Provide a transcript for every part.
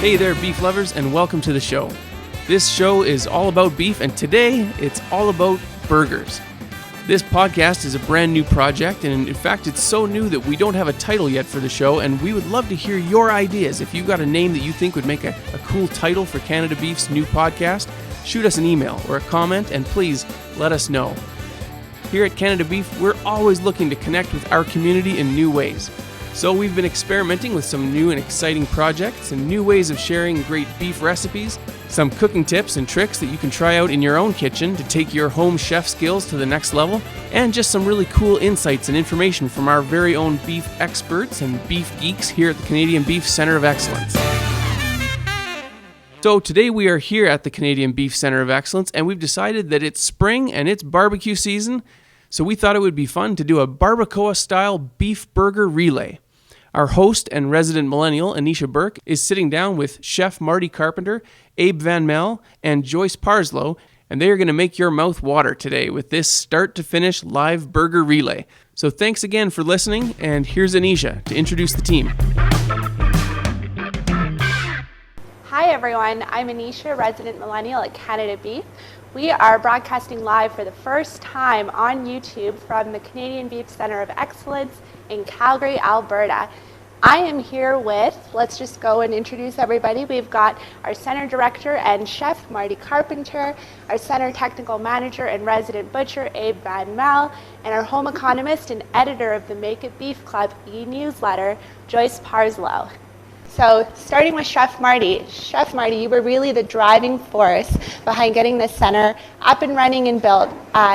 Hey there, beef lovers, and welcome to the show. This show is all about beef, and today it's all about burgers. This podcast is a brand new project, and in fact, it's so new that we don't have a title yet for the show, and we would love to hear your ideas. If you've got a name that you think would make a cool title for Canada Beef's new podcast, shoot us an email or a comment, and please let us know. Here at Canada Beef, we're always looking to connect with our community in new ways. So we've been experimenting with some new and exciting projects and new ways of sharing great beef recipes, some cooking tips and tricks that you can try out in your own kitchen to take your home chef skills to the next level, and just some really cool insights and information from our very own beef experts and beef geeks here at the Canadian Beef Centre of Excellence. So today we are here at the Canadian Beef Centre of Excellence, and we've decided that it's spring and it's barbecue season, so we thought it would be fun to do a barbacoa-style beef burger relay. Our host and resident millennial, Anisha Burke, is sitting down with Chef Marty Carpenter, Abe Van Melle, and Joyce Parslow, and they are going to make your mouth water today with this start-to-finish live burger relay. So thanks again for listening, and here's Anisha to introduce the team. Hi everyone, I'm Anisha, resident millennial at Canada Beef. We are broadcasting live for the first time on YouTube from the Canadian Beef Centre of Excellence in Calgary, Alberta. I am here with, let's just go and introduce everybody. We've got our Centre Director and Chef Marty Carpenter, our Centre Technical Manager and Resident Butcher Abe Van Melle, and our home economist and editor of the Make It Beef Club e-newsletter, Joyce Parslow. So starting with Chef Marty. Chef Marty, you were really the driving force behind getting this center up and running and built.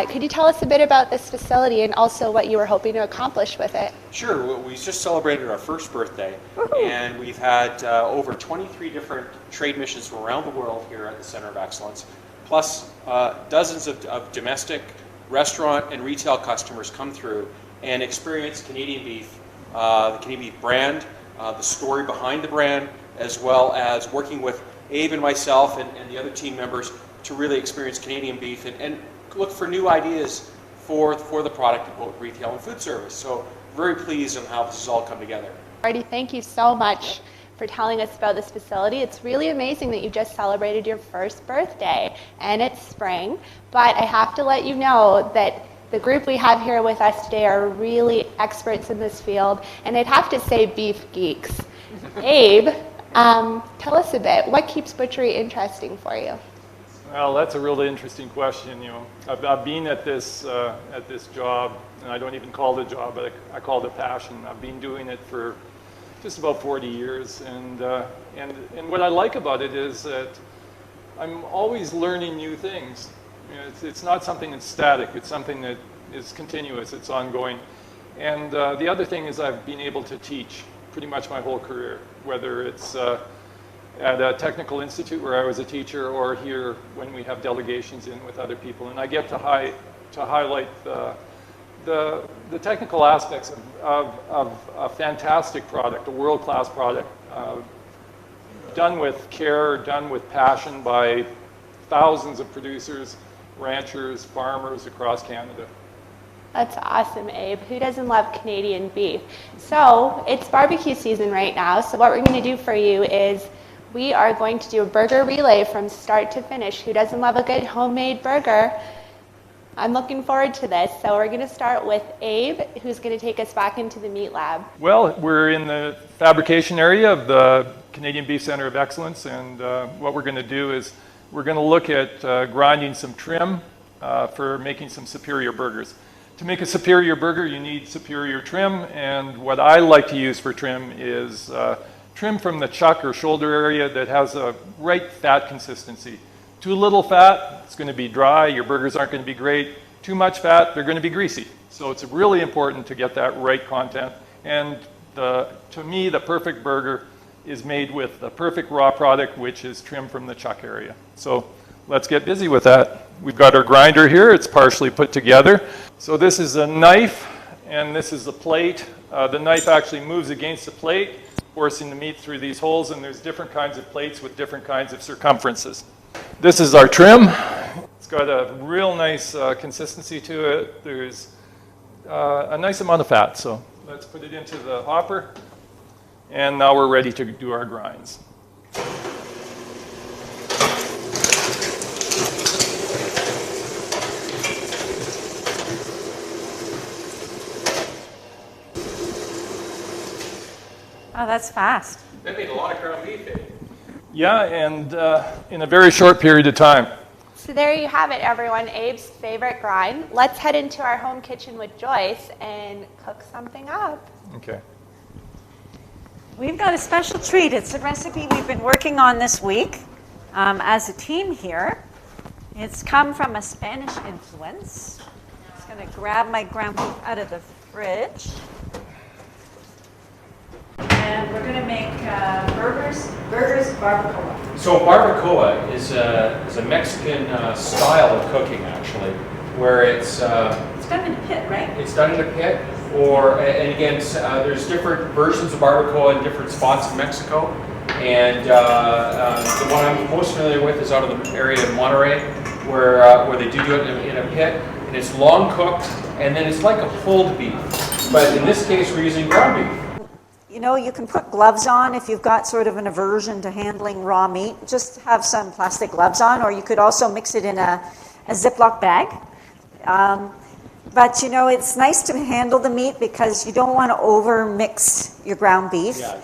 Could you tell us a bit about this facility and also what you were hoping to accomplish with it? Sure. Well, we just celebrated our first birthday. Woo-hoo. And we've had over 23 different trade missions from around the world here at the Center of Excellence, plus dozens of domestic restaurant and retail customers come through and experience Canadian beef, the Canadian beef brand, the story behind the brand, as well as working with Abe and myself and the other team members to really experience Canadian beef and look for new ideas for the product in both retail and food service. So very pleased on how this has all come together. Marty, thank you so much for telling us about this facility. It's really amazing that you just celebrated your first birthday and it's spring, but I have to let you know that the group we have here with us today are really experts in this field, and I'd have to say beef geeks. Abe, tell us a bit. What keeps butchery interesting for you? Well, that's a really interesting question. You know, I've been at this job, and I don't even call it a job, but I call it a passion. I've been doing it for just about 40 years, and what I like about it is that I'm always learning new things. You know, it's not something that's static. It's something that is continuous. It's ongoing. And the other thing is I've been able to teach pretty much my whole career, whether it's at a technical institute where I was a teacher or here when we have delegations in with other people. And I get to highlight the technical aspects of a fantastic product, a world-class product, done with care, done with passion by thousands of producers, ranchers, farmers across Canada. That's awesome, Abe. Who doesn't love Canadian beef? So it's barbecue season right now, so what we're going to do for you is we are going to do a burger relay from start to finish. Who doesn't love a good homemade burger? I'm looking forward to this. So we're going to start with Abe, who's going to take us back into the meat lab. Well, we're in the fabrication area of the Canadian Beef Centre of Excellence, and what we're going to do is we're going to look at grinding some trim for making some superior burgers. To make a superior burger, you need superior trim, and what I like to use for trim is trim from the chuck or shoulder area that has a right fat consistency. Too little fat, it's going to be dry, your burgers aren't going to be great. Too much fat, they're going to be greasy. So it's really important to get that right content, and to me, the perfect burger is made with the perfect raw product, which is trim from the chuck area. So let's get busy with that. We've got our grinder here. It's partially put together. So this is a knife, and this is the plate. The knife actually moves against the plate, forcing the meat through these holes, and there's different kinds of plates with different kinds of circumferences. This is our trim. It's got a real nice consistency to it. There's a nice amount of fat, so let's put it into the hopper. And now we're ready to do our grinds. Oh, that's fast. That made a lot of ground beef, eh? Yeah, and in a very short period of time. So there you have it, everyone. Abe's favorite grind. Let's head into our home kitchen with Joyce and cook something up. Okay. We've got a special treat. It's a recipe we've been working on this week as a team here. It's come from a Spanish influence. I'm just going to grab my ground beef out of the fridge. And we're going to make burgers barbacoa. So barbacoa is a Mexican style of cooking, actually, where it's done in a pit, right? It's done in a pit, and again, there's different versions of barbacoa in different spots in Mexico. And the one I'm most familiar with is out of the area of Monterey, where they do it in a pit, and it's long cooked, and then it's like a pulled beef. But in this case, we're using ground beef. You know, you can put gloves on if you've got sort of an aversion to handling raw meat. Just have some plastic gloves on, or you could also mix it in a Ziploc bag. But you know, it's nice to handle the meat because you don't want to over mix your ground beef. Yeah,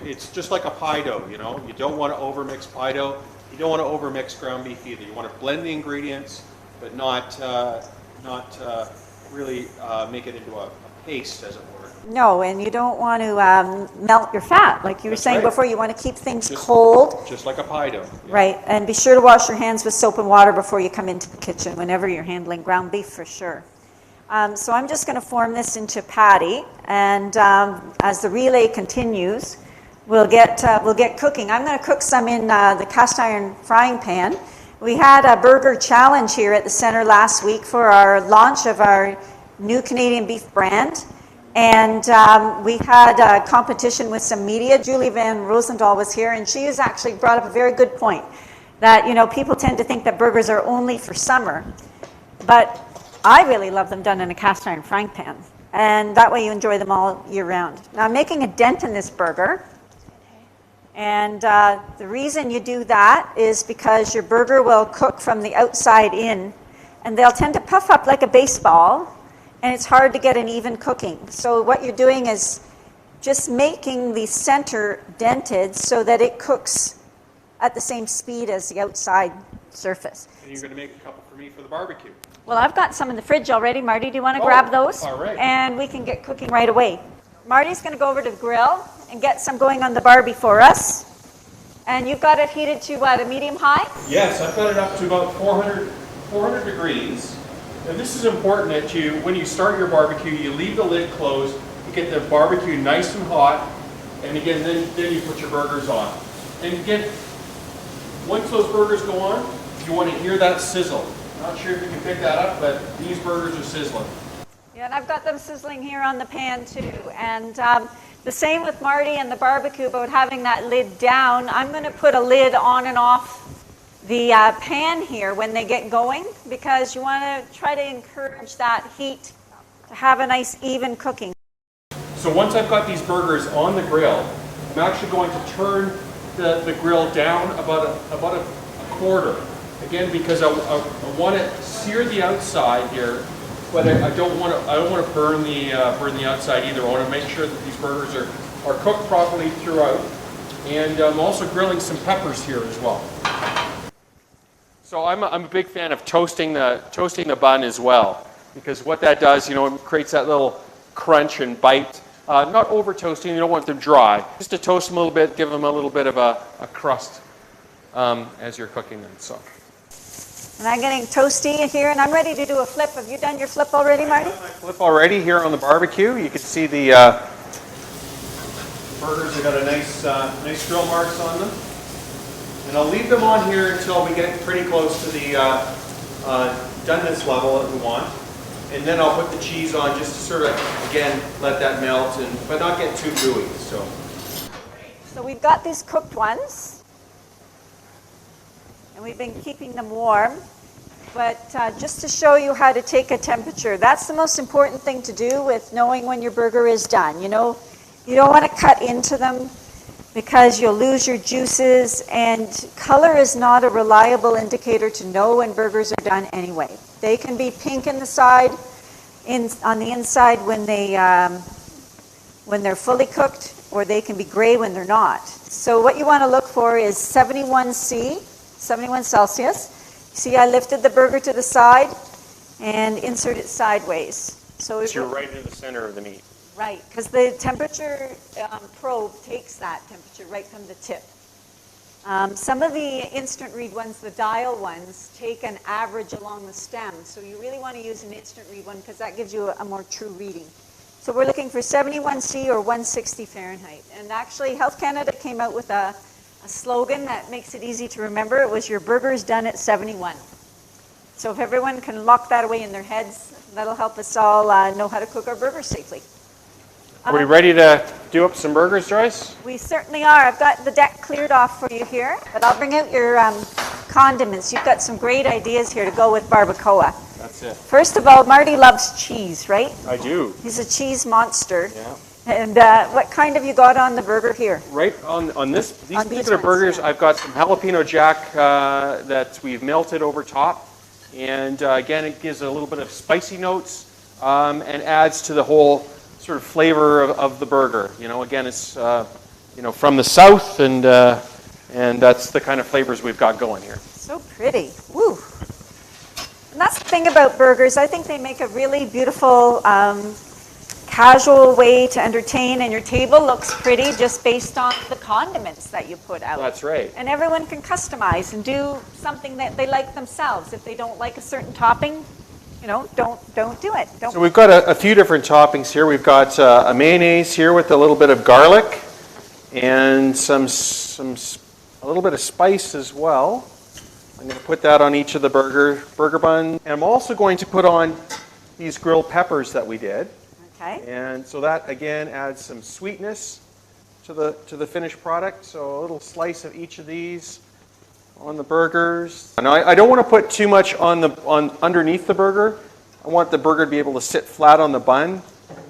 it's just like a pie dough, you know. You don't want to over mix pie dough. You don't want to over mix ground beef either. You want to blend the ingredients, but not really make it into a paste, as it were. No, and you don't want to melt your fat. Like you were saying right. before, you want to keep things cold. Just like a pie dough. Yeah. Right, and be sure to wash your hands with soap and water before you come into the kitchen, whenever you're handling ground beef for sure. So I'm just going to form this into patty, and as the relay continues, we'll get cooking. I'm going to cook some in the cast iron frying pan. We had a burger challenge here at the center last week for our launch of our new Canadian beef brand. And we had a competition with some media. Julie Van Rosendahl was here, and she has actually brought up a very good point that, you know, people tend to think that burgers are only for summer. But I really love them done in a cast iron frying pan. And that way you enjoy them all year round. Now I'm making a dent in this burger. And the reason you do that is because your burger will cook from the outside in. And they'll tend to puff up like a baseball. And it's hard to get an even cooking. So what you're doing is just making the center dented so that it cooks at the same speed as the outside surface. And you're going to make a couple for me for the barbecue. Well, I've got some in the fridge already. Marty, do you want to grab those? All right. And we can get cooking right away. Marty's going to go over to the grill and get some going on the Barbie for us. And you've got it heated to what, a medium high? Yes, I've got it up to about 400 degrees. And this is important that when you start your barbecue, you leave the lid closed, you get the barbecue nice and hot, and again, then you put your burgers on. And again, once those burgers go on, you want to hear that sizzle. Not sure if you can pick that up, but these burgers are sizzling. Yeah, and I've got them sizzling here on the pan too. And the same with Marty and the barbecue about having that lid down. I'm going to put a lid on and off the pan here when they get going, because you want to try to encourage that heat to have a nice even cooking. So once I've got these burgers on the grill, I'm actually going to turn the grill down about a quarter. Again, because I want to sear the outside here, but I don't want to burn the outside either. I want to make sure that these burgers are cooked properly throughout. And I'm also grilling some peppers here as well. So I'm a big fan of toasting the bun as well, because what that does, you know, it creates that little crunch and bite. Not over toasting, you don't want them dry. Just to toast them a little bit, give them a little bit of a crust as you're cooking them. So. And I'm getting toasty here, and I'm ready to do a flip. Have you done your flip already, Marty? I've done my flip already here on the barbecue. You can see the burgers have got a nice grill marks on them. And I'll leave them on here until we get pretty close to the doneness level that we want. And then I'll put the cheese on just to sort of, again, let that melt, but not get too gooey. So we've got these cooked ones, and we've been keeping them warm. But just to show you how to take a temperature, that's the most important thing to do with knowing when your burger is done. You know, you don't want to cut into them. because you'll lose your juices, and color is not a reliable indicator to know when burgers are done anyway. They can be pink in the side, on the inside when they're fully cooked, or they can be gray when they're not. So what you want to look for is 71 Celsius. See, I lifted the burger to the side and insert it sideways. So you're right in the center of the meat. Right, because the temperature probe takes that temperature right from the tip. Some of the instant read ones, the dial ones, take an average along the stem. So you really want to use an instant read one because that gives you a more true reading. So we're looking for 71 C or 160 Fahrenheit. And actually, Health Canada came out with a slogan that makes it easy to remember. It was, your burger's done at 71. So if everyone can lock that away in their heads, that'll help us all know how to cook our burgers safely. Are we ready to do up some burgers, Joyce? We certainly are. I've got the deck cleared off for you here, but I'll bring out your condiments. You've got some great ideas here to go with barbacoa. That's it. First of all, Marty loves cheese, right? I do. He's a cheese monster. Yeah. And what kind have you got on the burger here? Right on these On particular these ones, burgers, yeah. I've got some jalapeno jack that we've melted over top. And again, it gives a little bit of spicy notes and adds to the whole sort of flavor of the burger. You know, again, it's from the south, and that's the kind of flavors we've got going here. So pretty. Woo. And that's the thing about burgers. I think they make a really beautiful, casual way to entertain, and your table looks pretty just based on the condiments that you put out. That's right. And everyone can customize and do something that they like themselves. If they don't like a certain topping, don't do it. So we've got a few different toppings here. We've got a mayonnaise here with a little bit of garlic and a little bit of spice as well. I'm going to put that on each of the burger bun. And I'm also going to put on these grilled peppers that we did. Okay. And so that again adds some sweetness to the finished product. So a little slice of each of these on the burgers. Now I don't want to put too much on underneath the burger. I want the burger to be able to sit flat on the bun.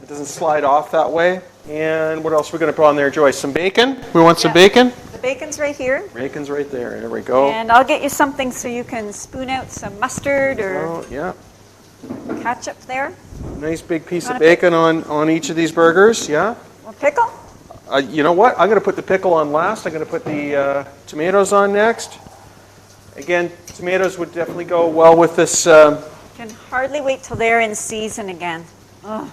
It doesn't slide off that way. And what else are we going to put on there, Joyce? Some bacon? We want some bacon? The bacon's right here. Bacon's right there. There we go. And I'll get you something so you can spoon out some mustard or yeah. ketchup there. Nice big piece of bacon on each of these burgers. Yeah. A pickle? You know what? I'm going to put the pickle on last. I'm going to put the tomatoes on next. Again, tomatoes would definitely go well with this. Can hardly wait till they're in season again. Oh,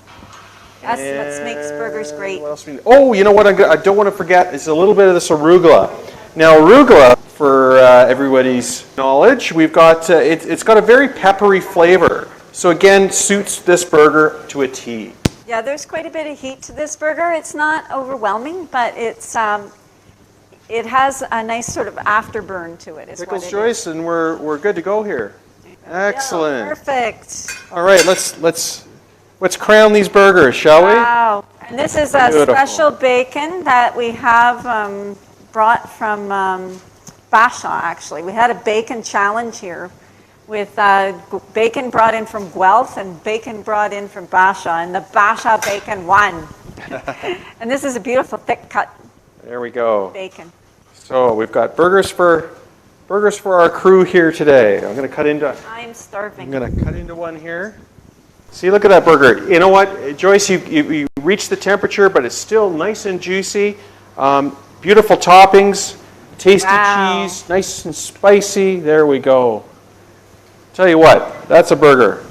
that's what makes burgers great. What else you know what I don't want to forget is a little bit of this arugula. Now arugula, for everybody's knowledge, we've got it's got a very peppery flavor. So again, suits this burger to a T. Yeah, there's quite a bit of heat to this burger. It's not overwhelming, but it has a nice sort of afterburn to it. Pickles, Joyce, and we're good to go here. Excellent. Yeah, perfect. All right, let's crown these burgers, shall we? Wow. And this is a special bacon that we have brought from Bashaw, actually. We had a bacon challenge here with bacon brought in from Guelph and bacon brought in from Bashaw, and the Bashaw bacon won. And this is a beautiful thick cut. There we go. Bacon. So we've got burgers for our crew here today. I'm going to cut into. I'm starving. I'm going to cut into one here. See, look at that burger. You know what, Joyce? You reached the temperature, but it's still nice and juicy. Beautiful toppings, tasty cheese, nice and spicy. There we go. Tell you what, that's a burger.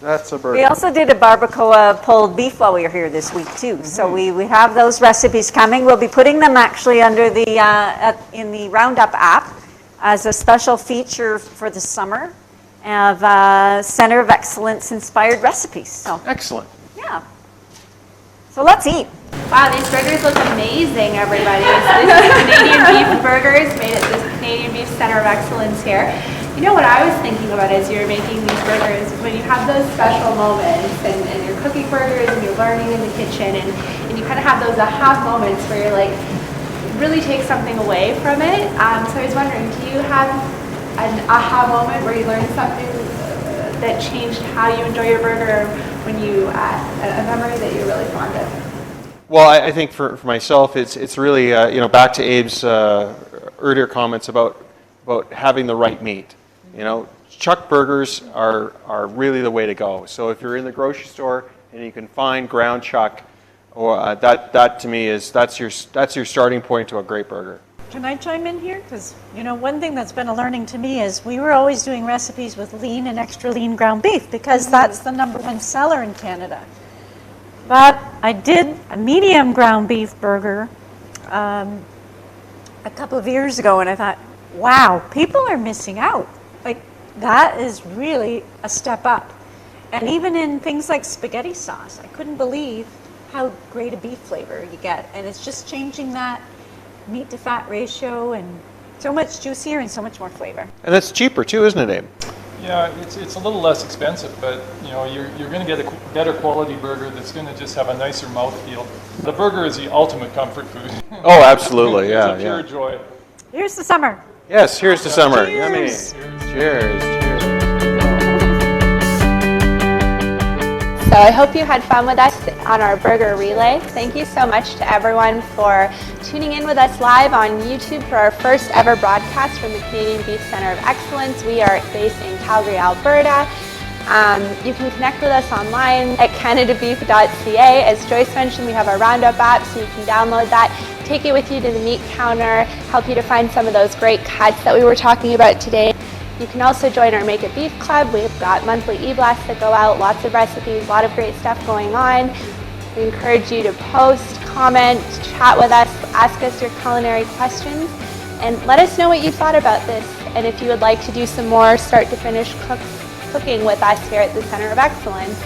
That's a burger. We also did a barbacoa pulled beef while we were here this week too. Mm-hmm. So we have those recipes coming. We'll be putting them actually under the in the Roundup app as a special feature for the summer of Center of Excellence inspired recipes. So excellent. Yeah. So let's eat. Wow, these burgers look amazing, everybody. So this is Canadian Beef Burgers made at the Canadian Beef Center of Excellence here. You know what I was thinking about as you're making these burgers, when you have those special moments and you're cooking burgers and you're learning in the kitchen and you kind of have those aha moments where you're like, really take something away from it. So I was wondering, do you have an aha moment where you learned something that changed how you enjoy your burger when you, a memory that you're really fond of? Well, I think for myself, it's really back to Abe's earlier comments about having the right meat. Chuck burgers are really the way to go. So if you're in the grocery store and you can find ground chuck, or that to me that's your starting point to a great burger. Can I chime in here? Because, one thing that's been a learning to me is we were always doing recipes with lean and extra lean ground beef because that's the #1 seller in Canada. But I did a medium ground beef burger a couple of years ago, and I thought, wow, people are missing out. Like, that is really a step up. And even in things like spaghetti sauce, I couldn't believe how great a beef flavor you get. And it's just changing that meat to fat ratio, and so much juicier and so much more flavor. And that's cheaper too, isn't it, Abe? Yeah, it's a little less expensive, but you're going to get a better quality burger that's going to just have a nicer mouthfeel. The burger is the ultimate comfort food. Oh, absolutely, yeah, it's a pure joy. Here's the summer. Yes, here's to summer. Cheers. Yummy. Cheers. So I hope you had fun with us on our burger relay. Thank you so much to everyone for tuning in with us live on YouTube for our first ever broadcast from the Canadian Beef Center of Excellence. We are based in Calgary, Alberta. You can connect with us online at canadabeef.ca. As Joyce mentioned, we have our Roundup app, so you can download that, take it with you to the meat counter, help you to find some of those great cuts that we were talking about today. You can also join our Make It Beef Club. We've got monthly e-blasts that go out, lots of recipes, a lot of great stuff going on. We encourage you to post, comment, chat with us, ask us your culinary questions, and let us know what you thought about this, and if you would like to do some more start to finish cooking with us here at the Center of Excellence.